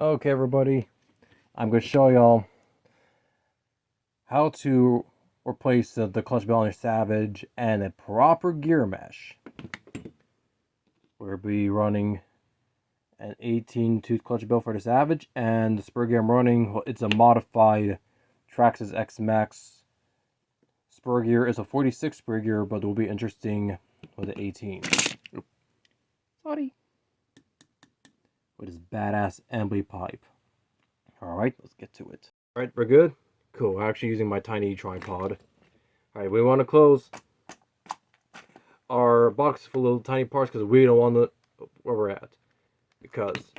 Okay, everybody, I'm going to show y'all how to replace the clutch bell on your Savage and a proper gear mesh. We'll be running an 18 tooth clutch bell for the Savage, and the spur gear I'm running, well, it's a modified Traxxas X Max spur gear. It's a 46 spur gear, but it will be interesting with the 18. Sorry. With his badass Ambly pipe. Alright, let's get to it. Alright, we're good? Cool, I'm actually using my tiny tripod. Alright, we want to close our box full of little tiny parts because we don't want to, where we're at. Because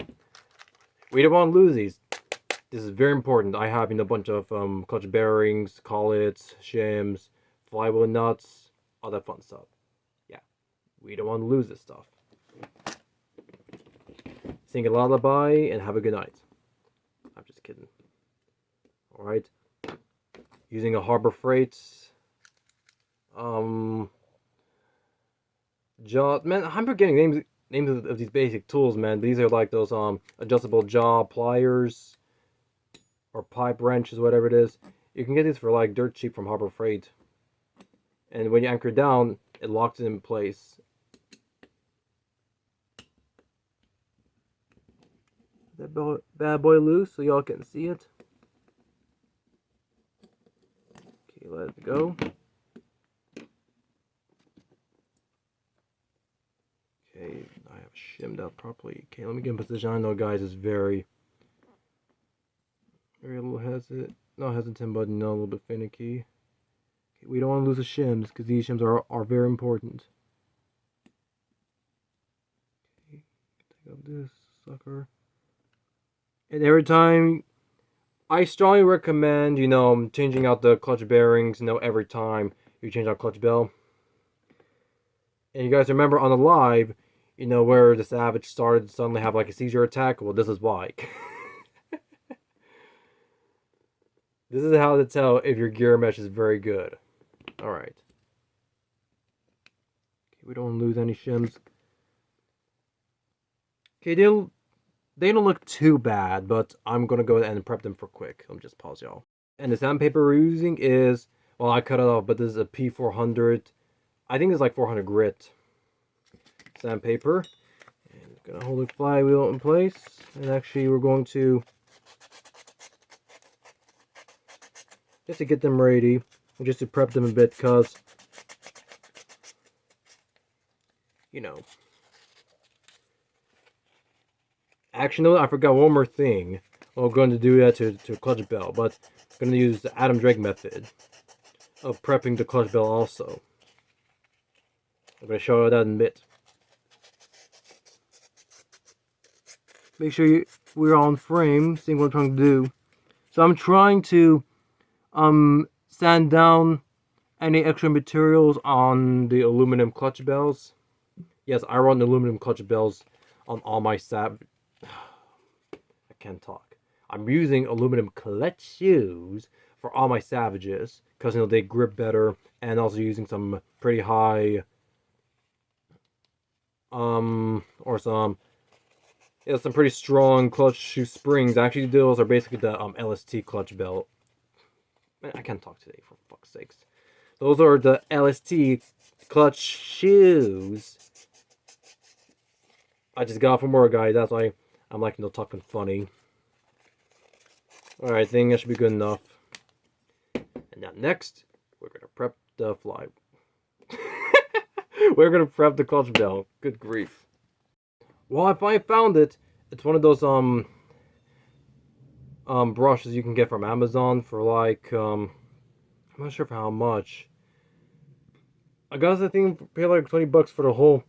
we don't want to lose these. This is very important. I have a bunch of clutch bearings, collets, shims, flywheel nuts, all that fun stuff. Yeah, we don't want to lose this stuff. Sing a lullaby and have a good night. I'm just kidding. Alright. Using a Harbor Freight. Jaw. Man, I'm forgetting names of these basic tools, man. These are like those adjustable jaw pliers or pipe wrenches, whatever it is. You can get these for like dirt cheap from Harbor Freight. And when you anchor down, it locks it in place. That bad boy loose so y'all can see it. Okay, let it go. Okay, I have shimmed out properly. Okay, let me get in position. I know, guys, it's very a little hesitant. Not hesitant, but a little bit finicky. Okay, we don't want to lose the shims because these shims are very important. Okay, take out this sucker. And every time, I strongly recommend, changing out the clutch bearings, every time you change out clutch bell. And you guys remember on the live, where the Savage started to suddenly have like a seizure attack? Well, this is why. This is how to tell if your gear mesh is very good. Alright. Okay, we don't want to lose any shims. Okay, they don't look too bad, but I'm going to go ahead and prep them for quick. Let me just pause, y'all. And the sandpaper we're using is, well, I cut it off, but this is a P400. I think it's like 400 grit sandpaper. And gonna hold the flywheel in place. And actually, we're going to, just to get them ready, and just to prep them a bit, because, Actually, no, I forgot one more thing. Well, I'm going to do that to clutch bell, but I'm going to use the Adam Drake method of prepping the clutch bell also. I'm going to show you that in a bit. Make sure we're on frame, seeing what I'm trying to do. So I'm trying to sand down any extra materials on the aluminum clutch bells. Yes, I run aluminum clutch bells on all my I can't talk. I'm using aluminum clutch shoes for all my Savages because they grip better, and also using some pretty high or some pretty strong clutch shoe springs. Actually, those are basically the LST clutch belt. Man, I can't talk today, for fuck's sakes. Those are the LST clutch shoes. I just got from work, guys. That's why I'm like talking funny. Alright, I think that should be good enough. And now next, we're gonna prep the fly. We're gonna prep the clutch bell. Good grief. Well, if I found it, it's one of those brushes you can get from Amazon for like I'm not sure for how much. I got the thing pay like $20 for the whole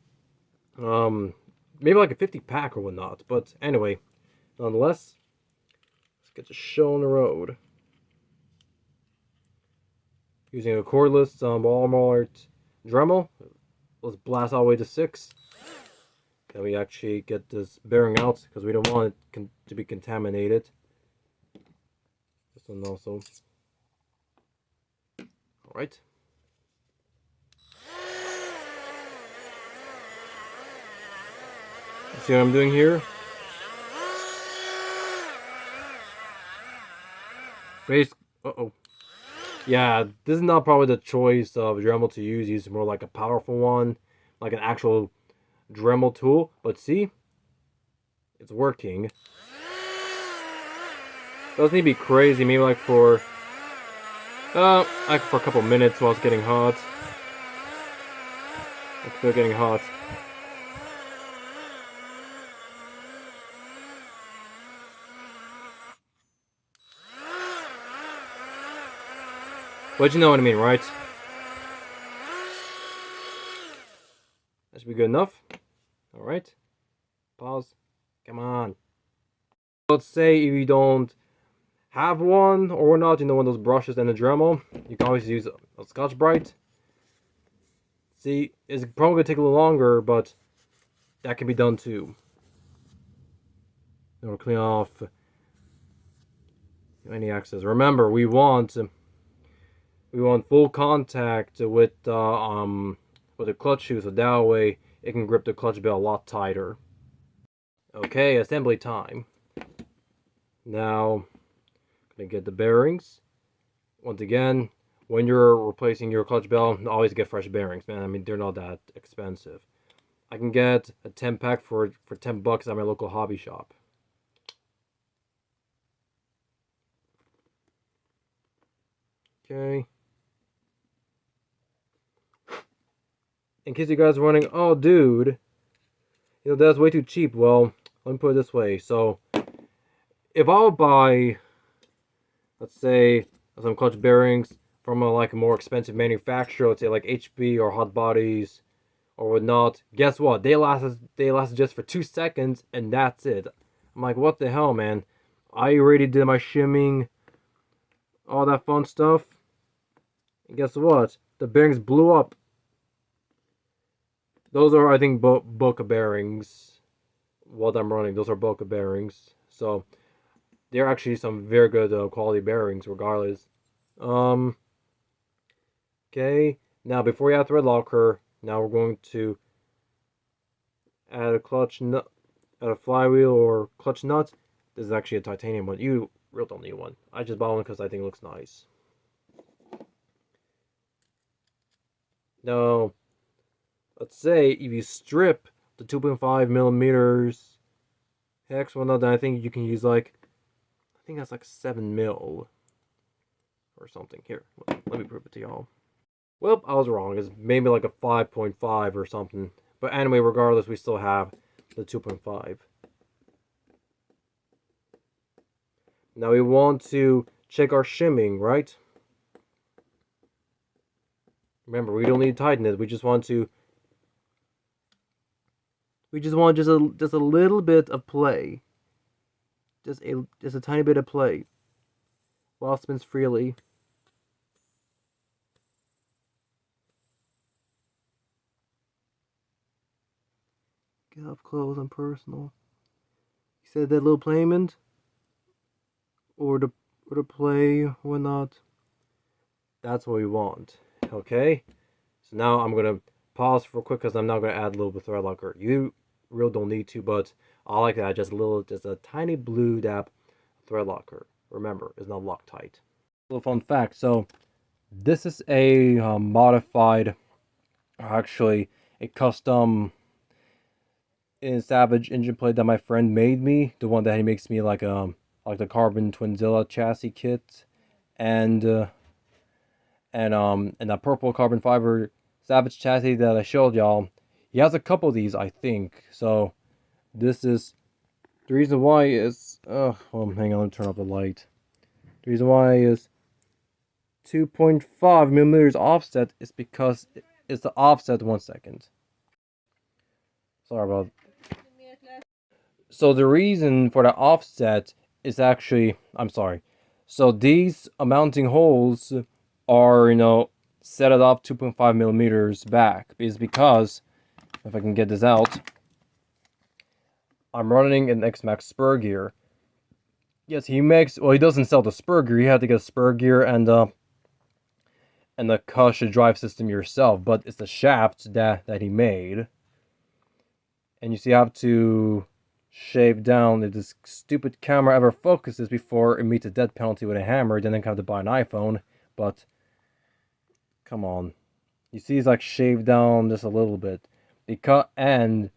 maybe like a 50 pack or whatnot. But anyway, nonetheless, let's get the show on the road. Using a cordless Walmart Dremel. Let's blast all the way to 6. And we actually get this bearing out because we don't want it to be contaminated. This one also. Alright. See what I'm doing here? Uh-oh. Yeah, this is not probably the choice of Dremel to use. Use more like a powerful one, like an actual Dremel tool. But see, it's working. Doesn't need to be crazy. Maybe like for a couple minutes while it's getting hot. It's still getting hot. But you know what I mean, right? That should be good enough. Alright. Pause. Come on. Let's say if you don't have one or not, you know, one of those brushes and a Dremel, you can always use a Scotch-Brite. See, it's probably going to take a little longer, but that can be done too. We'll clean off any excess. Remember, we want full contact with the clutch shoe, so that way it can grip the clutch bell a lot tighter. Okay, assembly time. Now, gonna get the bearings. Once again, when you're replacing your clutch bell, always get fresh bearings, man. I mean, they're not that expensive. I can get a 10-pack for $10 at my local hobby shop. Okay. In case you guys are wondering, oh, dude, you know, that's way too cheap. Well, let me put it this way. So, if I'll buy, let's say, some clutch bearings from a more expensive manufacturer, let's say like HP or Hot Bodies or whatnot, guess what? They last just for 2 seconds, and that's it. I'm like, what the hell, man? I already did my shimming, all that fun stuff. And guess what? The bearings blew up. Those are, I think, Boca bearings. What I'm running, those are Boca bearings. So, they're actually some very good quality bearings, regardless. Okay. Now, before you add thread locker, now we're going to add a clutch nut, add a flywheel or clutch nut. This is actually a titanium one. You really don't need one. I just bought one because I think it looks nice. Now, let's say if you strip the 2.5 millimeters hex one, then I think you can use I think that's like 7 mil or something. Here, let me prove it to y'all. Well, I was wrong. It's maybe like a 5.5 or something. But anyway, regardless, we still have the 2.5. Now we want to check our shimming, right? Remember, we don't need to tighten it. We just want just a little bit of play. Just a tiny bit of play. While it spins freely. Get up close and personal. You said that little playment? Or to play or not. That's what we want. Okay? So now I'm gonna pause for quick because I'm now gonna add a little bit of thread locker. You really don't need to, but I like that. Just a tiny blue dab thread locker. Remember, it's not Loctite. A little fun fact. So this is a modified, actually a custom in Savage engine plate that my friend made me. The one that he makes me like the Carbon Twinzilla chassis kit, and that purple carbon fiber Savage chassis that I showed y'all. He has a couple of these, I think. So this is the reason why is well, hang on, let me turn off the light. The reason why is 2.5 millimeters offset is because it's the offset. 1 second. Sorry about. So the reason for the offset is actually, I'm sorry. So these mounting holes are, set it off 2.5 millimeters back. Is because, if I can get this out, I'm running an X-Max spur gear. Yes, he doesn't sell the spur gear. You have to get a spur gear and the Cush drive system yourself. But it's the shaft that he made. And you see, you have to shave down if this stupid camera ever focuses before it meets a death penalty with a hammer, then I have to buy an iPhone. But come on, you see, it's like shaved down just a little bit, and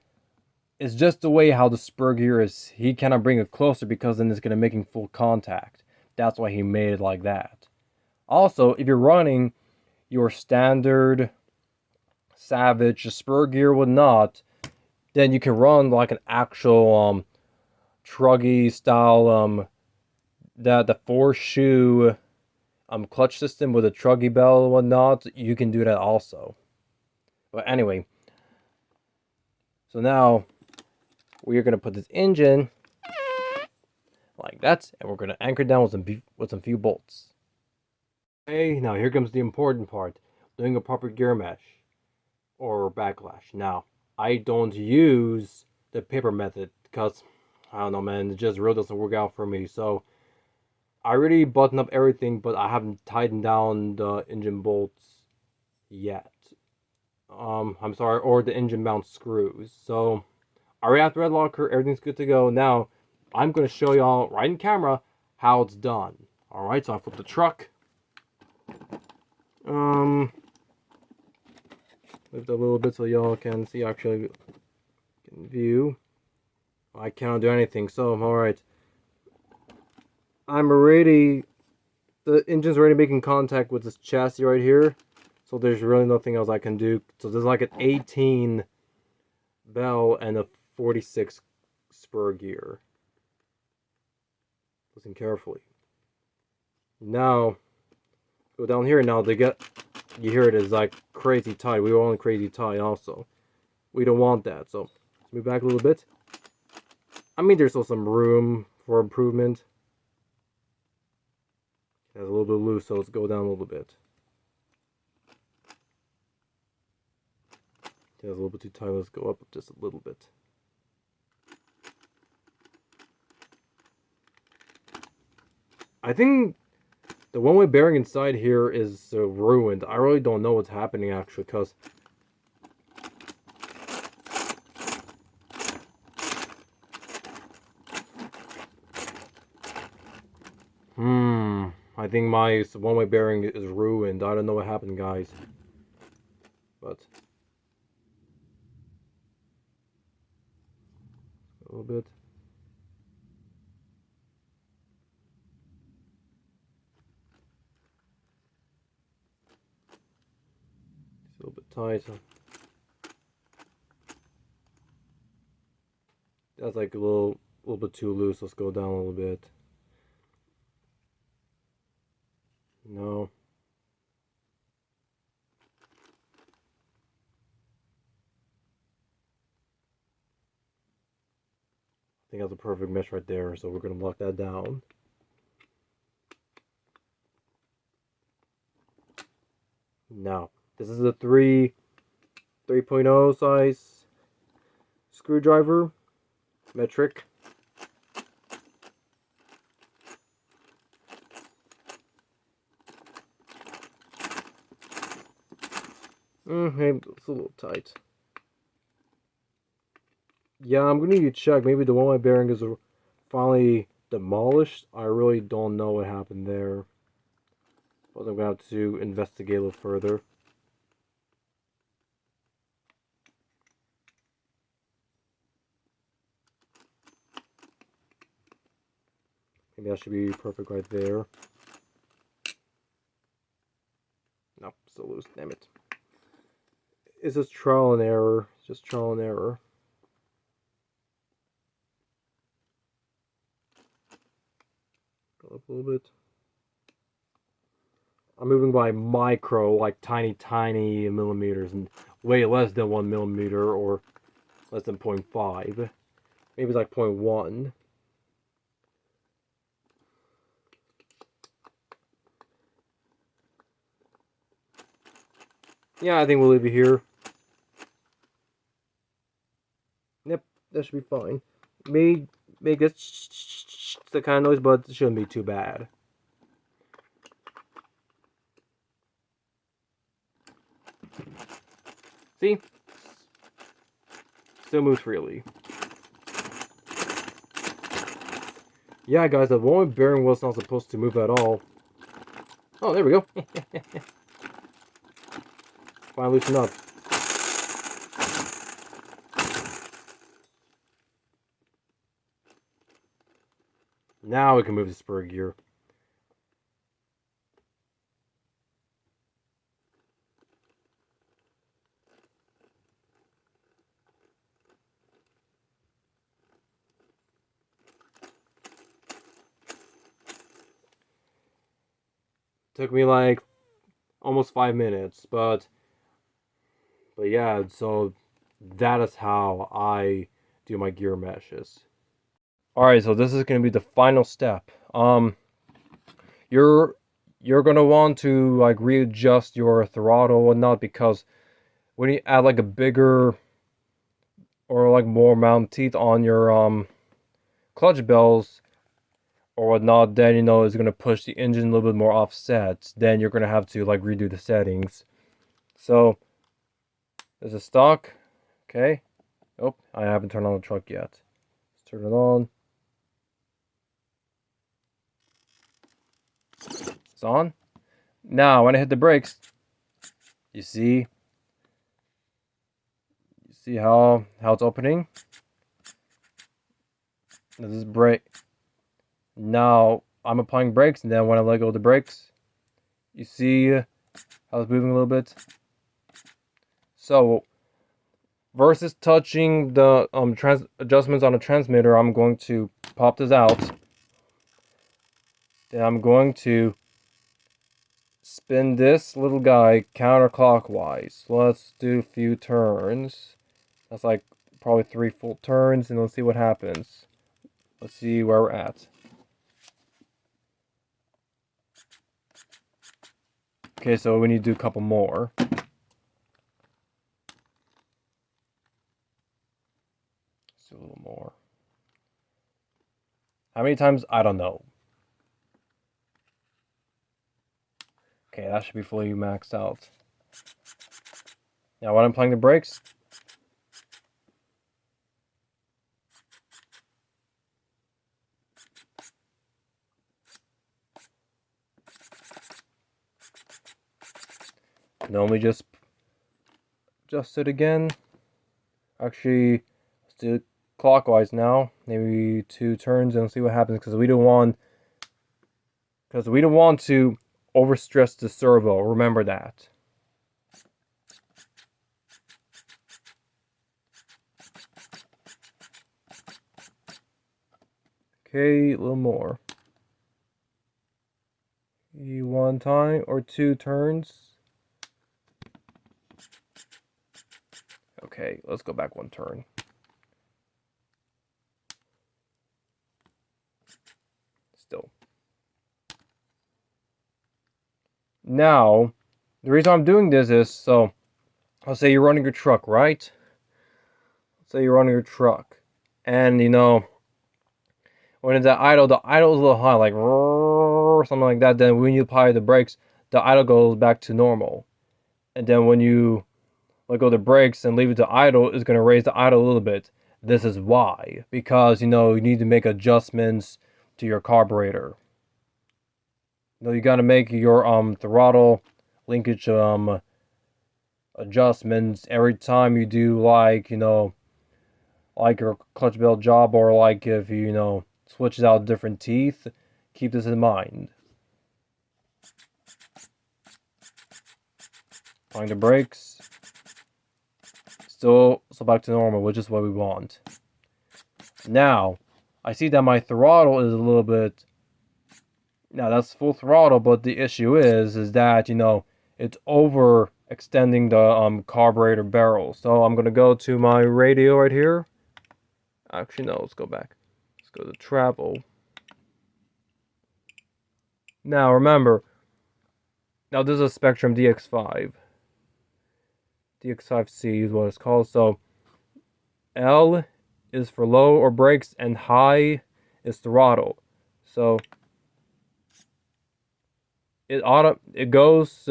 it's just the way how the spur gear is. He cannot bring it closer because then it's gonna making full contact. That's why he made it like that. Also, if you're running your standard Savage, the spur gear would not, then you can run like an actual truggy style the four shoe clutch system with a truggy bell and whatnot. You can do that also. But anyway, so now we are gonna put this engine like that, and we're gonna anchor down with some few bolts. Okay, now here comes the important part: doing a proper gear mesh or backlash. Now, I don't use the paper method because I don't know, man, it just really doesn't work out for me. So I already buttoned up everything, but I haven't tightened down the engine bolts yet. I'm sorry, or the engine mount screws. So I already have the red locker, everything's good to go. Now I'm gonna show y'all right in camera how it's done. Alright, so I flip the truck. Lift a little bit so y'all can see, actually can view. I cannot do anything, so alright. The engine's already making contact with this chassis right here, so there's really nothing else I can do. So there's like an 18 bell and a 46 spur gear. Listen carefully. Now, go down here. Now you hear it is like crazy tight. We want crazy tight also. We don't want that, so let's move back a little bit. I mean, there's still some room for improvement. It's a little bit loose, so let's go down a little bit. It's a little bit too tight. Let's go up just a little bit. I think the one-way bearing inside here is ruined. I really don't know what's happening actually, because I think my one-way bearing is ruined. I don't know what happened, guys. But a little bit. It's a little bit tight. So that's like a little bit too loose. Let's go down a little bit. No. I think that's a perfect mesh right there, so we're going to lock that down. Now, this is a 3.0 size screwdriver, metric. Hey, it's a little tight. Yeah, I'm gonna need to check. Maybe the one-way bearing is finally demolished. I really don't know what happened there, but I'm gonna have to investigate a little further. Maybe that should be perfect right there. Nope, still loose. Damn it. It's just trial and error. It's just trial and error. Go up a little bit. I'm moving by micro, like tiny millimeters, and way less than 1 millimeter, or less than 0.5. Maybe it's like 0.1. Yeah, I think we'll leave it here. Yep, that should be fine. May get the kind of noise, but it shouldn't be too bad. See? Still moves freely. Yeah, guys, the one bearing wheel's not supposed to move at all. Oh, there we go. Finally loosen up. Now we can move the spur gear. Took me like almost 5 minutes, but yeah, so that is how I do my gear meshes. Alright, so this is gonna be the final step. You're gonna want to like readjust your throttle and whatnot, because when you add like a bigger or like more amount of teeth on your clutch bells or whatnot, then it's gonna push the engine a little bit more offset. Then you're gonna have to like redo the settings. So there's a stock. Okay. Oh, I haven't turned on the truck yet. Let's turn it on. It's on. Now when I hit the brakes, you see how it's opening? This is brake. Now I'm applying brakes, and then when I let go of the brakes, you see how it's moving a little bit. So versus touching the adjustments on the transmitter, I'm going to pop this out. Then I'm going to spin this little guy counterclockwise. Let's do a few turns. That's like probably 3 full turns, and let's see what happens. Let's see where we're at. Okay, so we need to do a couple more. Let's do a little more. How many times? I don't know. Okay, that should be fully maxed out. Now when I'm playing the brakes, normally just adjust it again. Actually, let's do it clockwise now. Maybe 2 turns and see what happens, because we don't want to overstress the servo. Remember that. Okay, a little more. 1 time or 2 turns. Okay, let's go back 1 turn. Still. Now, the reason I'm doing this is, so, I'll say you're running your truck, right? Let's say you're running your truck. And, when it's at idle, the idle is a little high, like, something like that. Then when you apply the brakes, the idle goes back to normal. And then when you let go of the brakes and leave it to idle, it's going to raise the idle a little bit. This is why. Because, you need to make adjustments to your carburetor. You got to make your throttle linkage adjustments every time you do, like, like your clutch belt job, or like if you, switches out different teeth. Keep this in mind. Applying the brakes. Still back to normal, which is what we want. Now, I see that my throttle is a little bit... Now, that's full throttle, but the issue is that, it's overextending the carburetor barrel. So I'm going to go to my radio right here. Actually, no, let's go back. Let's go to travel. Now, remember, this is a Spectrum DX5. DX5C is what it's called. So, L is for low or brakes, and high is throttle. So, it goes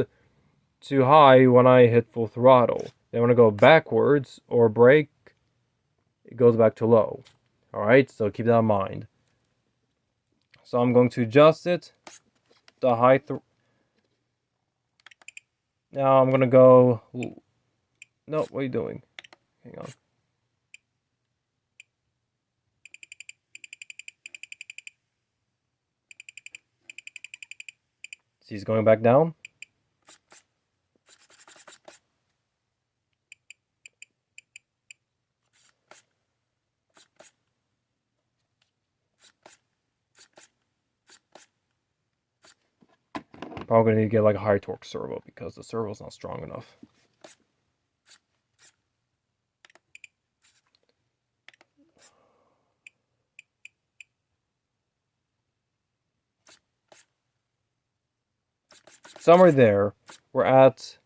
to high when I hit full throttle. Then when I go backwards or brake, it goes back to low. Alright, so keep that in mind. So I'm going to adjust it, the height. Now I'm gonna go. No, what are you doing? Hang on. See, he's going back down. Probably gonna need to get like a higher torque servo because the servo's not strong enough. Somewhere there, we're at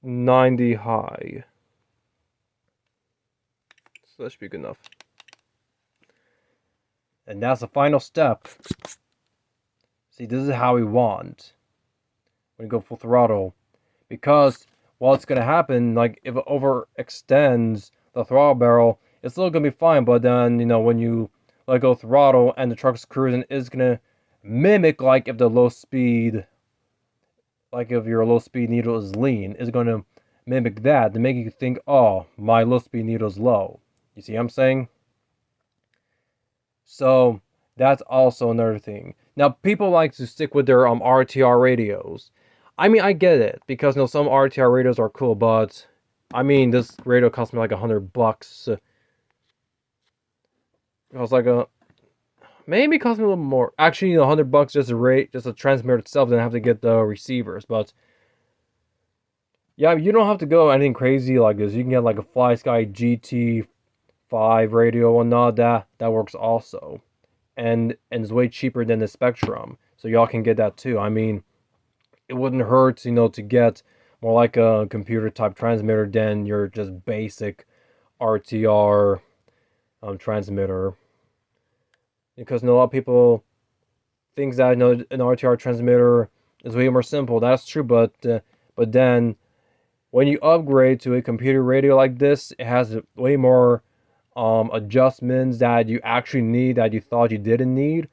90 high. So that should be good enough. And that's the final step. See, this is how we want when you go full throttle. Because what's going to happen, like if it overextends the throttle barrel, it's still going to be fine. But then, you know, when you let go throttle and the truck's cruising, it's going to mimic like if the low speed, like if your low speed needle is lean, it's going to mimic that to make you think, oh, my low speed needle is low. You see what I'm saying? So that's also another thing. Now people like to stick with their RTR radios. I mean, I get it because, you know, some RTR radios are cool, but I mean, this radio cost me like $100. It was like maybe cost me a little more. Actually, you know, $100 just a transmitter itself. Then have to get the receivers, but yeah, you don't have to go anything crazy like this. You can get like a FlySky GT5 radio or whatnot. That works also, and it's way cheaper than the Spectrum, so y'all can get that too. I mean, it wouldn't hurt, you know, to get more like a computer type transmitter than your just basic RTR transmitter, because you know, a lot of people think that, you know, an RTR transmitter is way more simple. That's true, but then when you upgrade to a computer radio like this, it has way more adjustments that you actually need that you thought you didn't need.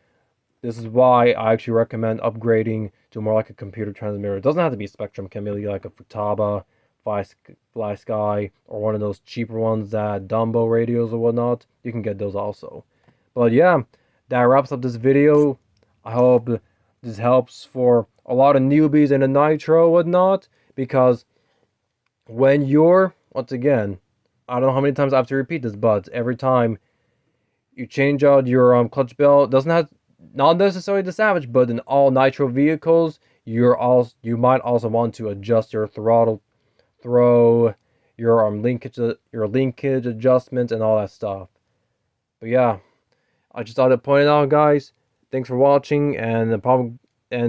This is why I actually recommend upgrading to more like a computer transmitter. It doesn't have to be Spectrum. It can be like a Futaba, FlySky, or one of those cheaper ones that Dumbo radios or whatnot. You can get those also. But yeah, that wraps up this video. I hope this helps for a lot of newbies in the Nitro and whatnot, because when you're, once again, I don't know how many times I have to repeat this, but every time you change out your clutch belt, doesn't have, not necessarily the Savage, but in all Nitro vehicles, you might also want to adjust your throttle throw, your linkage adjustments and all that stuff. But yeah, I just thought I'd point it out, guys. Thanks for watching, and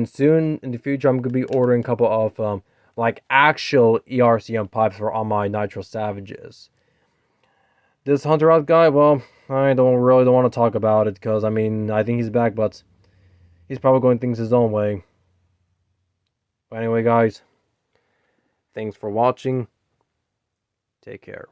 soon in the future I'm gonna be ordering a couple of like actual ERCM pipes for all my Nitro Savages. This Hunter out guy, well, I don't want to talk about it because, I mean, I think he's back, but he's probably going things his own way. But anyway, guys, thanks for watching. Take care.